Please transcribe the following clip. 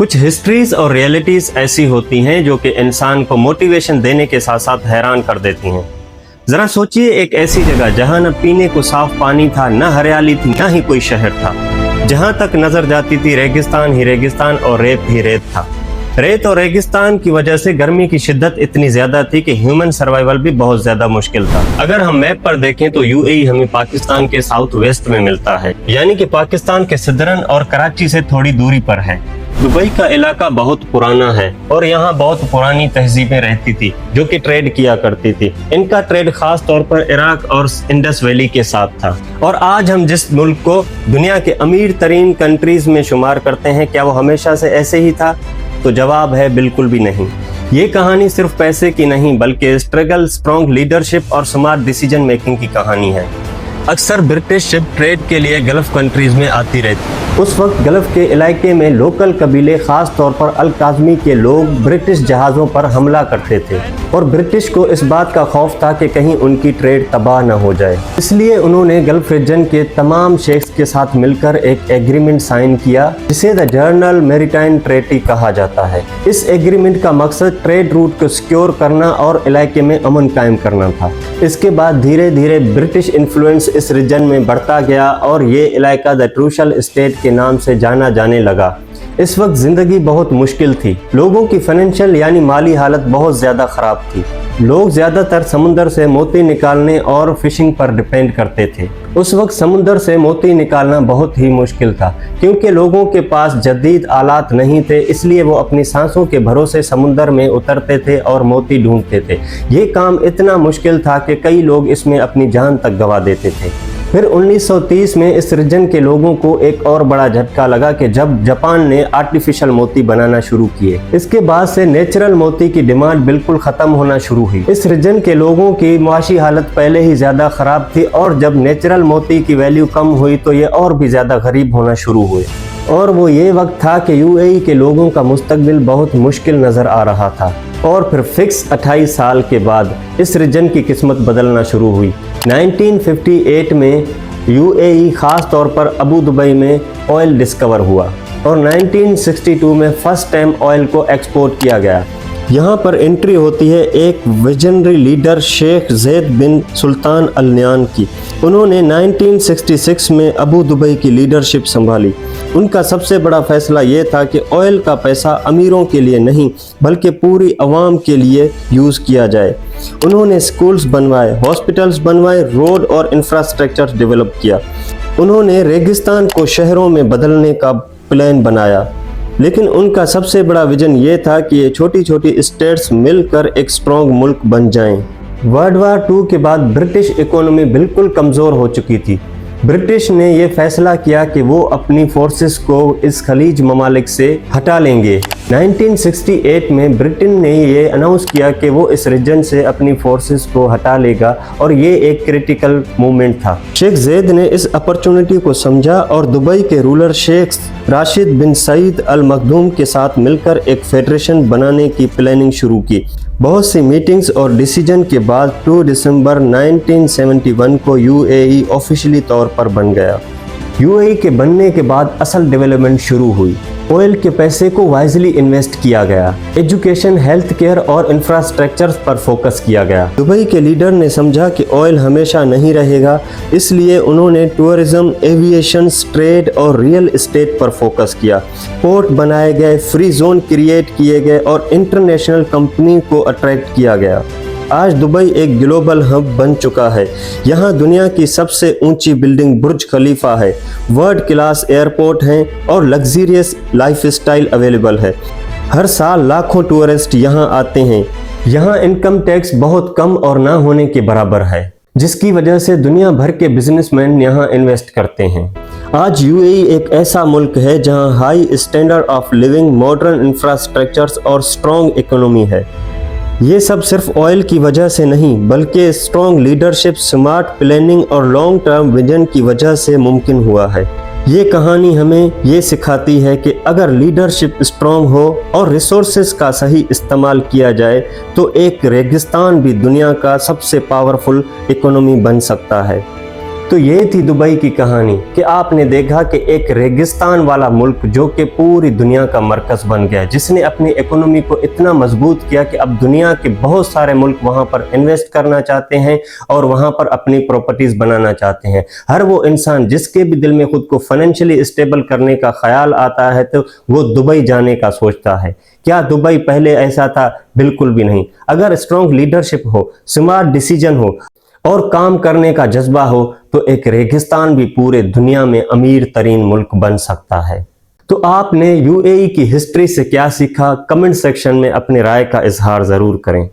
کچھ ہسٹریز اور ریئلٹیز ایسی ہوتی ہیں جو کہ انسان کو موٹیویشن دینے کے ساتھ ساتھ حیران کر دیتی ہیں۔ ذرا سوچئے، ایک ایسی جگہ جہاں نہ پینے کو صاف پانی تھا، نہ ہریالی تھی، نہ ہی کوئی شہر تھا، جہاں تک نظر جاتی تھی ریگستان ہی ریگستان اور ریت ہی ریت تھا۔ ریت اور ریگستان کی وجہ سے گرمی کی شدت اتنی زیادہ تھی کہ ہیومن سروائیول بھی بہت زیادہ مشکل تھا۔ اگر ہم میپ پر دیکھیں تو یو اے ای ہمیں پاکستان کے ساؤتھ ویسٹ میں ملتا ہے، یعنی کہ پاکستان کے صدرن اور کراچی سے تھوڑی دوری پر ہے۔ دبئی کا علاقہ بہت پرانا ہے اور یہاں بہت پرانی تہذیبیں رہتی تھی جو کہ ٹریڈ کیا کرتی تھی۔ ان کا ٹریڈ خاص طور پر عراق اور انڈس ویلی کے ساتھ تھا۔ اور آج ہم جس ملک کو دنیا کے امیر ترین کنٹریز میں شمار کرتے ہیں، کیا وہ ہمیشہ سے ایسے ہی تھا؟ تو جواب ہے بالکل بھی نہیں۔ یہ کہانی صرف پیسے کی نہیں بلکہ اسٹرگل، اسٹرانگ لیڈرشپ اور سمارٹ ڈیسیجن میکنگ کی کہانی ہے۔ اکثر برٹش شپ ٹریڈ کے لیے گلف کنٹریز میں آتی رہتی۔ اس وقت گلف کے علاقے میں لوکل قبیلے، خاص طور پر القازمی کے لوگ برٹش جہازوں پر حملہ کرتے تھے اور برٹش کو اس بات کا خوف تھا کہ کہیں ان کی ٹریڈ تباہ نہ ہو جائے۔ اس لیے انہوں نے گلف ریجن کے تمام شیخs کے ساتھ مل کر ایک ایگریمنٹ سائن کیا جسے دی جرنل میریٹائم ٹریٹی کہا جاتا ہے۔ اس ایگریمنٹ کا مقصد ٹریڈ روٹ کو سیکیور کرنا اور علاقے میں امن قائم کرنا تھا۔ اس کے بعد دھیرے دھیرے برٹش انفلوئنس اس ریجن میں بڑھتا گیا اور یہ علاقہ دی ٹروشل اسٹیٹ کے نام سے جانا جانے لگا۔ اس وقت زندگی بہت مشکل تھی، لوگوں کی فائنینشیل یعنی مالی حالت بہت زیادہ خراب تھی۔ لوگ زیادہ تر سمندر سے موتی نکالنے اور فشنگ پر ڈیپینڈ کرتے تھے۔ اس وقت سمندر سے موتی نکالنا بہت ہی مشکل تھا کیونکہ لوگوں کے پاس جدید آلات نہیں تھے، اس لیے وہ اپنی سانسوں کے بھروسے سمندر میں اترتے تھے اور موتی ڈھونڈتے تھے۔ یہ کام اتنا مشکل تھا کہ کئی لوگ اس میں اپنی جان تک گنوا دیتے تھے۔ پھر 1930 میں اس ریجن کے لوگوں کو ایک اور بڑا جھٹکا لگا کہ جب جاپان نے آرٹیفیشل موتی بنانا شروع کیے۔ اس کے بعد سے نیچرل موتی کی ڈیمانڈ بالکل ختم ہونا شروع ہوئی۔ اس ریجن کے لوگوں کی معاشی حالت پہلے ہی زیادہ خراب تھی اور جب نیچرل موتی کی ویلیو کم ہوئی تو یہ اور بھی زیادہ غریب ہونا شروع ہوئے۔ اور وہ یہ وقت تھا کہ یو اے ای کے لوگوں کا مستقبل بہت مشکل نظر آ رہا تھا۔ اور پھر فکس 28 سال کے بعد اس ریجن کی قسمت بدلنا شروع ہوئی۔ 1958 میں یو اے ای خاص طور پر ابو دبئی میں آئل ڈسکور ہوا اور 1962 میں فرسٹ ٹائم آئل کو ایکسپورٹ کیا گیا۔ یہاں پر انٹری ہوتی ہے ایک ویژنری لیڈر شیخ زید بن سلطان ال نہیان کی۔ انہوں نے 1966 میں ابو دبئی کی لیڈرشپ سنبھالی۔ ان کا سب سے بڑا فیصلہ یہ تھا کہ آئل کا پیسہ امیروں کے لیے نہیں بلکہ پوری عوام کے لیے یوز کیا جائے۔ انہوں نے سکولز بنوائے، ہاسپٹلز بنوائے، روڈ اور انفراسٹرکچر ڈیولپ کیا۔ انہوں نے ریگستان کو شہروں میں بدلنے کا پلان بنایا، لیکن ان کا سب سے بڑا ویژن یہ تھا کہ یہ چھوٹی چھوٹی اسٹیٹس مل کر ایک اسٹرانگ ملک بن جائیں۔ ورلڈ وار 2 کے بعد برٹش اکانومی بالکل کمزور ہو چکی تھی۔ برٹش نے یہ فیصلہ کیا کہ وہ اپنی فورسز کو اس خلیج ممالک سے ہٹا لیں گے۔ 1968 میں برٹن نے یہ اناؤنس کیا کہ وہ اس ریجن سے اپنی فورسز کو ہٹا لے گا اور یہ ایک کریٹیکل مومنٹ تھا۔ شیخ زید نے اس اپرچونٹی کو سمجھا اور دبئی کے رولر شیخ راشد بن سعید ال مخدوم کے ساتھ مل کر ایک فیڈریشن بنانے کی پلاننگ شروع کی۔ بہت سی میٹنگز اور ڈیسیجن کے بعد 2 دسمبر 1971 کو یو اے ای آفیشلی طور پر بن گیا۔ یو اے ای کے بننے کے بعد اصل ڈیولپمنٹ شروع ہوئی۔ آئل کے پیسے کو وائزلی انویسٹ کیا گیا، ایجوکیشن، ہیلتھ کیئر اور انفراسٹرکچر پر فوکس کیا گیا۔ دبئی کے لیڈر نے سمجھا کہ آئل ہمیشہ نہیں رہے گا، اس لیے انہوں نے ٹورزم، ایوییشن، ٹریڈ اور ریئل اسٹیٹ پر فوکس کیا۔ پورٹ بنائے گئے، فری زون کریٹ کیے گئے اور انٹرنیشنل کمپنی کو اٹریکٹ کیا گیا۔ آج دبئی ایک گلوبل ہب بن چکا ہے۔ یہاں دنیا کی سب سے اونچی بلڈنگ برج خلیفہ ہے، ورلڈ کلاس ایئرپورٹ ہیں اور لگزریس لائف اسٹائل اویلیبل ہے۔ ہر سال لاکھوں ٹورسٹ یہاں آتے ہیں۔ یہاں انکم ٹیکس بہت کم اور نہ ہونے کے برابر ہے، جس کی وجہ سے دنیا بھر کے بزنس مین یہاں انویسٹ کرتے ہیں۔ آج یو اے ای ایک ایسا ملک ہے جہاں high standard of living, modern infrastructures اور اسٹرانگ اکنومی ہے۔ یہ سب صرف آئل کی وجہ سے نہیں بلکہ اسٹرانگ لیڈرشپ، سمارٹ پلاننگ اور لانگ ٹرم ویژن کی وجہ سے ممکن ہوا ہے۔ یہ کہانی ہمیں یہ سکھاتی ہے کہ اگر لیڈرشپ اسٹرانگ ہو اور ریسورسز کا صحیح استعمال کیا جائے تو ایک ریگستان بھی دنیا کا سب سے پاورفل اکنومی بن سکتا ہے۔ تو یہ تھی دبئی کی کہانی کہ آپ نے دیکھا کہ ایک ریگستان والا ملک جو کہ پوری دنیا کا مرکز بن گیا، جس نے اپنی اکانومی کو اتنا مضبوط کیا کہ اب دنیا کے بہت سارے ملک وہاں پر انویسٹ کرنا چاہتے ہیں اور وہاں پر اپنی پراپرٹیز بنانا چاہتے ہیں۔ ہر وہ انسان جس کے بھی دل میں خود کو فائنینشلی اسٹیبل کرنے کا خیال آتا ہے تو وہ دبئی جانے کا سوچتا ہے۔ کیا دبئی پہلے ایسا تھا؟ بالکل بھی نہیں۔ اگر اسٹرانگ لیڈرشپ ہو، سمارٹ ڈیسیجن ہو اور کام کرنے کا جذبہ ہو تو ایک ریگستان بھی پورے دنیا میں امیر ترین ملک بن سکتا ہے۔ تو آپ نے UAE کی ہسٹری سے کیا سیکھا؟ کمنٹ سیکشن میں اپنی رائے کا اظہار ضرور کریں۔